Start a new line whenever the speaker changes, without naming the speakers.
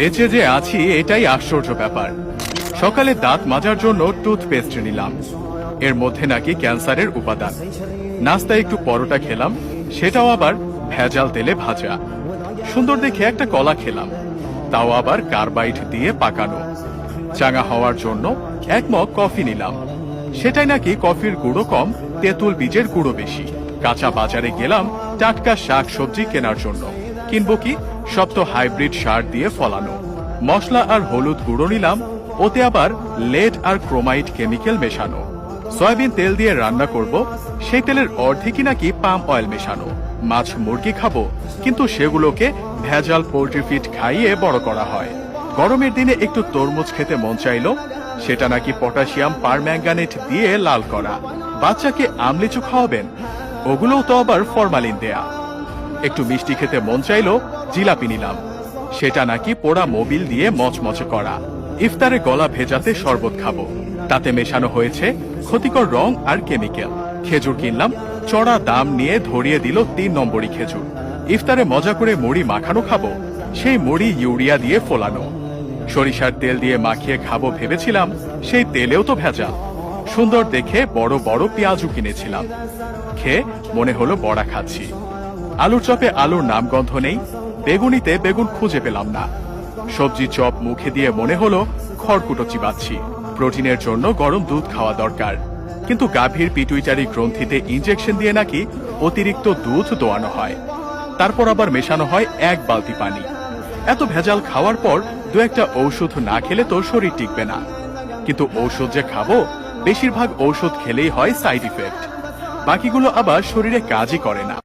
বেঁচে যে আছি এটাই আশ্চর্য ব্যাপার। সকালে দাঁত মাজার জন্য টুথপেস্ট নিলাম, এর মধ্যে নাকি ক্যান্সারের উপাদান। নাস্তায় একটু পরোটা খেলাম, সেটাও আবার ভেজাল তেলে ভাজা। সুন্দর দেখে একটা কলা খেলাম, তাও আবার কার্বাইড দিয়ে পাকানো। চাঙা হওয়ার জন্য এক মগ কফি নিলাম, সেটাই নাকি কফির গুঁড়ো কম, তেঁতুল বীজের গুঁড়ো বেশি। কাঁচা বাজারে গেলাম টাটকা শাক সবজি কেনার জন্য, কিনবো কি, সব তো হাইব্রিড সার দিয়ে ফলানো। মশলা আর হলুদ গুঁড়ো নিলাম, ওতে আবার লেড আর ক্রোমাইড কেমিক্যাল মেশানো। সয়াবিন তেল দিয়ে রান্না করব, সেই তেলের অর্ধেকই নাকি পাম অয়েল মেশানো। মাছ মুরগি খাবো, কিন্তু সেগুলোকে ভেজাল পোল্ট্রি ফিড খাইয়ে বড় করা হয়। গরমের দিনে একটু তরমুজ খেতে মন চাইলো, সেটা নাকি পটাশিয়াম পারম্যাঙ্গানেট দিয়ে লাল করা। বাচ্চাকে আমলিচু খাওয়াবেন, ওগুলোও তো আবার ফরমালিন দেয়া। একটু মিষ্টি খেতে মন চাইলো, জিলাপি নিলাম, সেটা নাকি পোড়া মোবিল দিয়ে মচমচে করা। ইফতারে গলা ভেজাতে শরবত খাবো, তাতে মেশানো হয়েছে ক্ষতিকর রং আর কেমিক্যাল। খেজুর কিনলাম, চড়া দাম নিয়ে ধরিয়ে দিল 3 নম্বরই খেজুর। ইফতারে মজা করে মুড়ি মাখানো খাবো, সেই মুড়ি ইউরিয়া দিয়ে ফোলানো। সরিষার তেল দিয়ে মাখিয়ে খাবো ভেবেছিলাম, সেই তেলেও তো ভেজাল। সুন্দর দেখে বড় বড় পেঁয়াজও কিনেছিলাম, খেয়ে মনে হলো বড়া খাচ্ছি। আলুর চপে আলুর নামগন্ধ নেই, বেগুনিতে বেগুন খুঁজে পেলাম না। সবজি চপ মুখে দিয়ে মনে হলো খড়কুটো চিবাচ্ছি। প্রোটিনের জন্য গরম দুধ খাওয়া দরকার, কিন্তু গাভীর পিটুইটারি গ্রন্থিতে ইনজেকশন দিয়ে নাকি অতিরিক্ত দুধ দোয়ানো হয়, তারপর আবার মেশানো হয় 1 বালতি পানি। এত ভেজাল খাওয়ার পর 2-1টা ঔষধ না খেলে তো শরীর টিকবে না। কিন্তু ঔষধ যে খাবো, বেশিরভাগ ঔষধ খেলেই হয় সাইড ইফেক্ট, বাকিগুলো আবার শরীরে কাজই করে না।